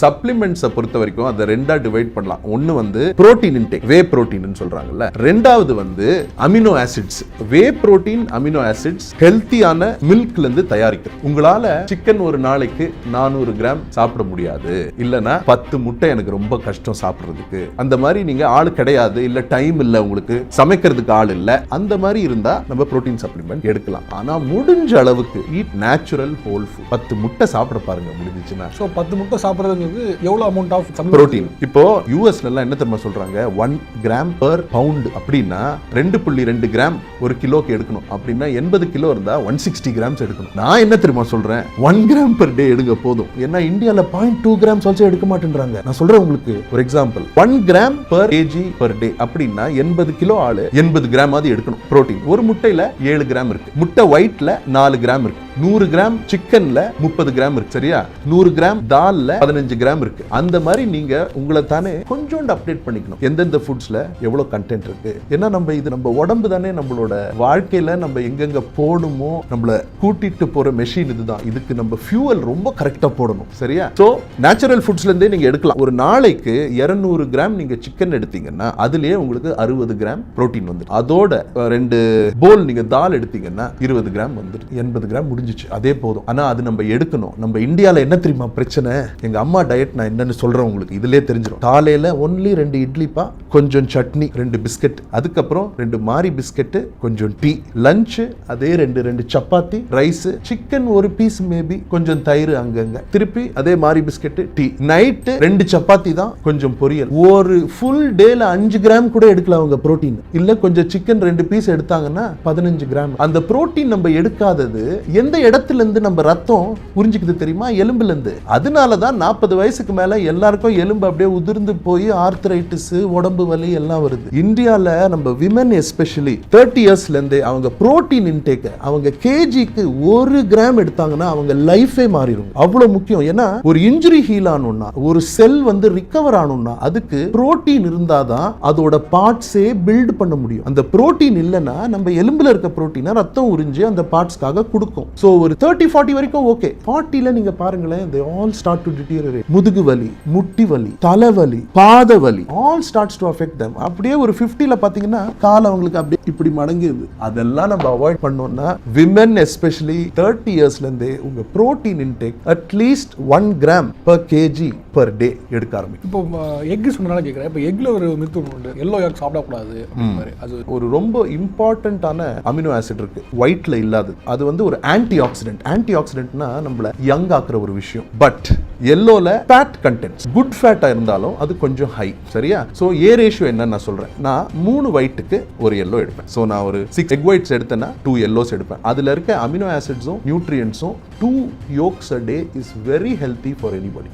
சப்ளிமெண்ட்ஸை பொறுத்த வரைக்கும் அதை ரெண்டா டிவைட் பண்ணலாம். ஒன்னு வந்து புரோட்டீன் இன்டேக், வே புரோட்டீன் சொல்றாங்கல்ல. ரெண்டாவது வந்து amino acids. Whey protein, amino acids ஹெல்த்தியான மில்க்ல இருந்து தயாரிக்கும். உங்களால சிக்கன் ஒரு நாளைக்கு 400 கிராம் சாப்பிட முடியாது, இல்லனா 10 முட்டை எனக்கு ரொம்ப கஷ்டம் சாப்பிடுறதுக்கு, அந்த மாதிரி நீங்க ஆள் கிடையாது, இல்ல டைம் இல்ல, உங்களுக்கு சமைக்கிறதுக்கு ஆள் இல்ல, அந்த மாதிரி இருந்தா நம்ம புரோட்டீன் சப்ளிமெண்ட் எடுக்கலாம். ஆனா முடிஞ்ச அளவுக்கு ஈட் நேச்சுரல் ஹோல் ஃபுட். 10 முட்டை சாப்பிட பாருங்க முடிஞ்சிச்சுன்னா. சோ 10 முட்டை சாப்பிடுறதுங்கிறது எவ்வளவு அமௌண்ட் ஆஃப் புரோட்டீன்? இப்போ யூஎஸ்ல எல்லாம் என்ன தெரியுமா சொல்றாங்க, 1 கிராம் பெர் பவுண்ட் அப்படின்னா 2.2 கிராம் ஒரு கிலோக்கு எடுக்கணும். அப்படின்னா 80 கிலோ இருந்தா 160 கிராம்ஸ் எடுக்கணும். நான் என்ன தெரியுமா சொல்றேன், 1 கிராம் பெர் டே எடுங்க போதும். ஏன்னா இந்தியால 0.2 கிராம்ஸ் ஆல்சோ எடுக்க மாட்டேன்றாங்க. நான் சொல்றேன் உங்களுக்கு ஒரு example. 1 gram per KG per day அப்படின்னா 80 கிலோ ஆளு 80 கிராம் ஆதி எடுக்கணும் புரோட்டீன். ஒரு முட்டையில 7 கிராம் இருக்கு, முட்டை ஒயிட்ல 4 கிராம் இருக்கு, 100 கிராம் சிக்கன்ல 30 கிராம் இருக்கு, சரியா? 100 கிராம் தால்ல 15 கிராம் இருக்கு. அந்த மாதிரி நீங்க உங்களை தானே கொஞ்சம் அப்டேட் பண்ணிக்கணும், எந்தெந்த ஃபுட்ஸ்ல எவ்வளவு கண்டென்ட் இருக்கு. ஏன்னா நம்ம உடம்பு தானே நம்மளோட வாழ்க்கையில நம்ம எங்கெங்க போடணுமோ நம்மள கூட்டிட்டு போற மெஷின் இதுதான். இதுக்கு நம்ம ஃபியூவல் ரொம்ப கரெக்டா போடணும், சரியா? சோ நேச்சுரல் ஃபுட்ஸ்ல இருந்தே நீங்க எடுக்கலாம். ஒரு நாளைக்கு 200 கிராம் நீங்க சிக்கன் எடுத்தீங்கன்னா அதுலயே உங்களுக்கு 60 கிராம் புரோட்டீன் வந்துடும். அதோட 2 போல் நீங்க தால் எடுத்தீங்கன்னா 20 கிராம் வந்துடும். 80 கிராம் முடிஞ்சிச்சு, அதே போதும். ஆனா அது நம்ம எடுக்கணும். நம்ம இந்தியால என்ன தெரியுமா பிரச்சனை, எங்க அம்மா டயட் நான் என்னன்னு சொல்றேன் உங்களுக்கு இதுலயே தெரிஞ்சிடும். காலையில ஒன்லி 2 இட்லிப்பா, கொஞ்சம் சட்னி, 2 பிஸ்கட், அதுக்கப்புறம் 2 மாரி பிஸ்கட், கொஞ்சம் டீ. லஞ்ச் அதே 2 சப்பாத்தி, ரைஸ், சிக்கன் ஒரு பீஸ் மேபி, கொஞ்சம் தயிர் அங்கங்க, திருப்பி அதே மாரி பிஸ்கட், டீ. நைட் 2 சப்பாத்தி தான், கொஞ்சம் பொரியல். ஒரு ஃபுல் டேல 5 கிராம் கூட எடுக்கலாம் அவங்க புரோட்டீன். இல்ல கொஞ்சம் சிக்கன் 2 பீஸ் எடுத்தாங்கன்னா 15 கிராம். அந்த புரோட்டீன் நம்ம எடுக்காதது எந்த இடத்துல இருந்து நம்ம ரத்தம் உறிஞ்சிக்குது தெரியுமா? எலும்புல இருந்து. அதனாலதான் 40 வயசுக்கு மேல எல்லாருக்கும் எலும்பு அப்படியே உதிர்ந்து போய் ஆர்த்ரைட்டிஸ், உடம்பு வலி எல்லாம் வருது. இந்தியால நம்ம விமன் எஸ்பெஷலி 30 இயர்ஸ்ல இருந்தே அவங்க புரோட்டீன் இன்டேக் அவங்க கேஜிக்கு 1 கிராம் எடுத்தாங்கன்னா அவங்க லைஃபே மாறிடும். அவ்வளவு முக்கியம். ஏன்னா ஒரு இன்ஜுரி ஹீல் ஆகணும்னா, ஒரு செல் வந்து ரிகவர் ஆகணும்னா அதுக்கு புரோட்டீன் இருந்தாதான் அதோட பார்ட்ஸே பில்ட் பண்ண முடியும். அந்த புரோட்டீன் இல்லைன்னா நம்ம எலும்புல இருக்க புரோட்டீனை ரத்தம் உறிஞ்சி அந்த பார்ட்ஸ்க்காக கொடுக்கும். சோ ஒரு 30-40 வரைக்கும் ஓகே. 40ல நீங்க பாருங்களேன், they all start to deteriorate. முதுகு வலி, முட்டி வலி, தலைவலி, பாத வலி all starts to affect them. அப்படியே ஒரு 50ல பாத்தீங்கன்னா கால் அவங்களுக்கு அப்படியே இப்படி மடங்குது. அதெல்லாம் நம்ம அவாய்ட் பண்ணோம்னா women especially 30 இயர்ஸ்ல இருந்தே உங்க protein intake at least 1 gram per kg per day எடுக்க ஆரம்பிக்கும். இப்போ எக் சொன்னனால கேக்குறேன். இப்போ எக்ல ஒரு மித்து உண்டு, எல்லோ எக் சாப்பிட கூடாது அப்படிங்கற. அது ஒரு ரொம்ப இம்பார்ட்டன்ட்டான அமினோ ஆசிட் இருக்கு ஒயிட்ல இல்லாதது. அது வந்து ஒரு ஆன்டி ஆக்சிடென்ட். ஆன்டி ஆக்சிடென்ட்னா நம்மள யங் ஆக்குற ஒரு விஷயம். பட் எல்லோல ஃபேட் கண்டென்ட்ஸ் குட் ஃபேட்டா இருந்தாலும் அது கொஞ்சம் ஹை, சரியா? சோ ஏ ரேஷியோ என்ன நான் சொல்றேன், நான் 3 ஒயிட்டுக்கு ஒரு எல்லோ எடுப்பேன். சோ நான் ஒரு 6 எக் ஒயிட்ஸ் எடுத்தேன்னா 2 எல்லோஸ் எடுப்பேன். அதுல இருக்க amino ஆசிட்ஸும் நியூட்ரியன்ட்ஸும் 2 yolks a day is very healthy for anybody.